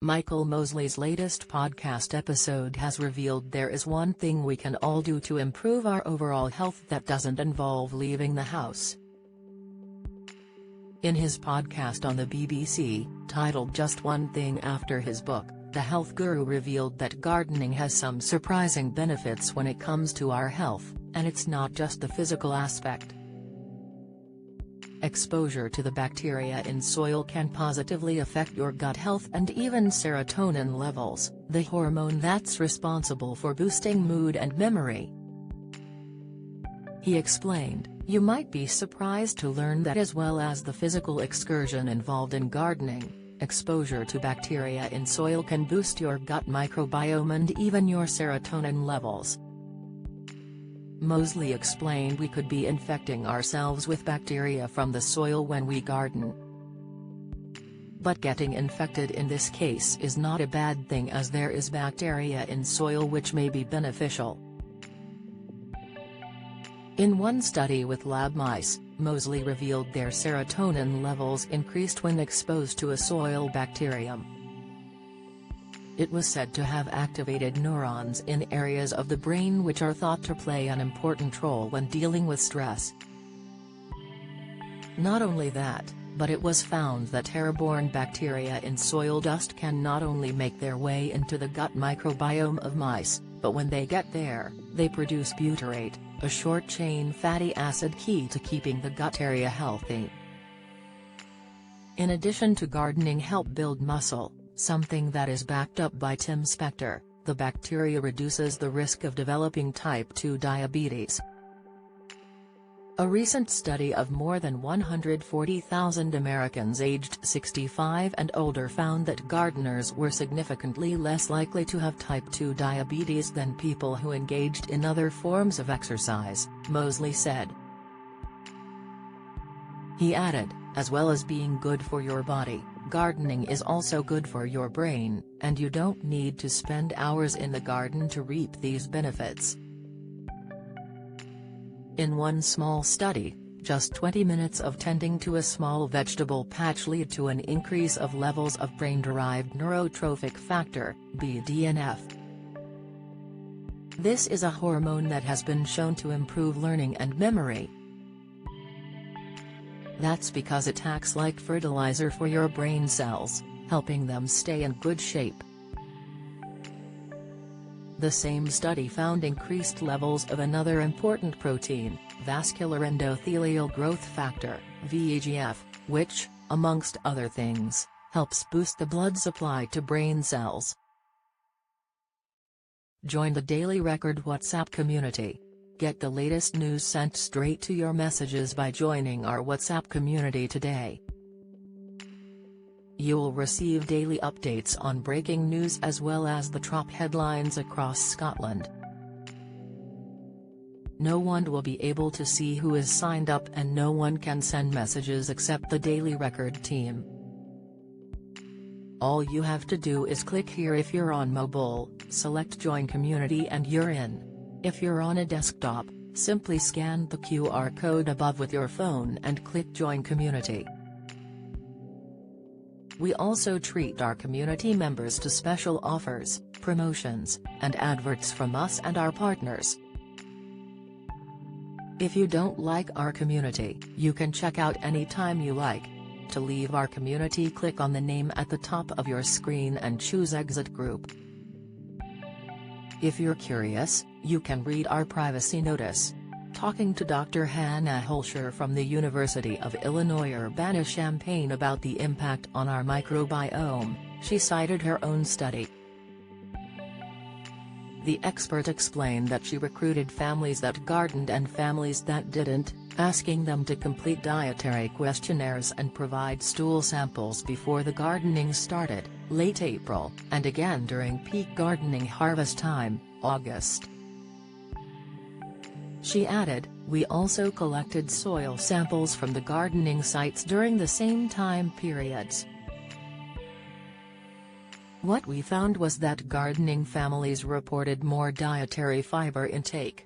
Michael Mosley's latest podcast episode has revealed there is one thing we can all do to improve our overall health that doesn't involve leaving the house. In his podcast on the BBC, titled Just One Thing after his book, the health guru revealed that gardening has some surprising benefits when it comes to our health, and it's not just the physical aspect. Exposure to the bacteria in soil can positively affect your gut health and even serotonin levels, the hormone that's responsible for boosting mood and memory. He explained, "You might be surprised to learn that as well as the physical excursion involved in gardening, exposure to bacteria in soil can boost your gut microbiome and even your serotonin levels." Mosley explained we could be infecting ourselves with bacteria from the soil when we garden. But getting infected in this case is not a bad thing, as there is bacteria in soil which may be beneficial. In one study with lab mice, Mosley revealed their serotonin levels increased when exposed to a soil bacterium. It was said to have activated neurons in areas of the brain which are thought to play an important role when dealing with stress. Not only that, but it was found that airborne bacteria in soil dust can not only make their way into the gut microbiome of mice, but when they get there, they produce butyrate, a short-chain fatty acid key to keeping the gut area healthy. In addition to gardening help build muscle, something that is backed up by Tim Spector, the bacteria reduces the risk of developing type 2 diabetes. A recent study of more than 140,000 Americans aged 65 and older found that gardeners were significantly less likely to have type 2 diabetes than people who engaged in other forms of exercise, Mosley said. He added, as well as being good for your body, gardening is also good for your brain, and you don't need to spend hours in the garden to reap these benefits. In one small study, just 20 minutes of tending to a small vegetable patch lead to an increase of levels of brain-derived neurotrophic factor, BDNF. This is a hormone that has been shown to improve learning and memory. That's because it acts like fertilizer for your brain cells, helping them stay in good shape. The same study found increased levels of another important protein, vascular endothelial growth factor, VEGF, which, amongst other things, helps boost the blood supply to brain cells. Join the Daily Record WhatsApp community. Get the latest news sent straight to your messages by joining our WhatsApp community today. You'll receive daily updates on breaking news as well as the top headlines across Scotland. No one will be able to see who is signed up, and no one can send messages except the Daily Record team. All you have to do is click here if you're on mobile, select Join Community and you're in. If you're on a desktop, simply scan the QR code above with your phone and click Join Community. We also treat our community members to special offers, promotions, and adverts from us and our partners. If you don't like our community, you can check out anytime you like. To leave our community, click on the name at the top of your screen and choose Exit Group. If you're curious, you can read our privacy notice. Talking to Dr. Hannah Holscher from the University of Illinois Urbana-Champaign about the impact on our microbiome, she cited her own study. The expert explained that she recruited families that gardened and families that didn't, asking them to complete dietary questionnaires and provide stool samples before the gardening started, late April, and again during peak gardening harvest time, August. She added, "We also collected soil samples from the gardening sites during the same time periods. What we found was that gardening families reported more dietary fiber intake.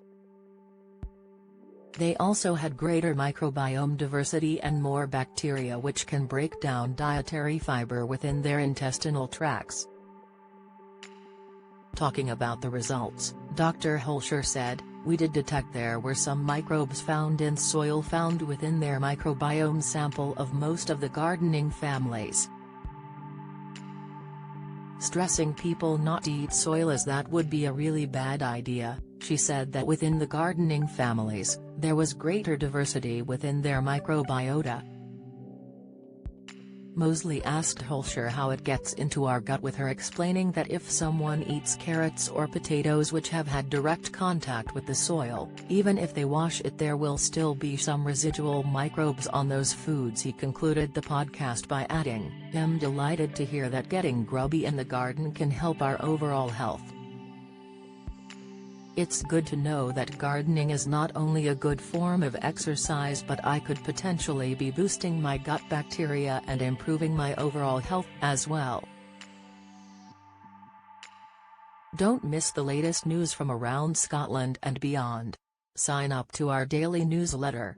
They also had greater microbiome diversity and more bacteria which can break down dietary fiber within their intestinal tracts. Talking about the results, Dr. Holscher said, "We did detect there were some microbes found in soil found within their microbiome sample of most of the gardening families." Stressing people not to eat soil as that would be a really bad idea, she said that within the gardening families, there was greater diversity within their microbiota. Mosley asked Holscher how it gets into our gut, with her explaining that if someone eats carrots or potatoes which have had direct contact with the soil, even if they wash it there will still be some residual microbes on those foods. He concluded the podcast by adding, "I'm delighted to hear that getting grubby in the garden can help our overall health. It's good to know that gardening is not only a good form of exercise but I could potentially be boosting my gut bacteria and improving my overall health as well." Don't miss the latest news from around Scotland and beyond. Sign up to our daily newsletter.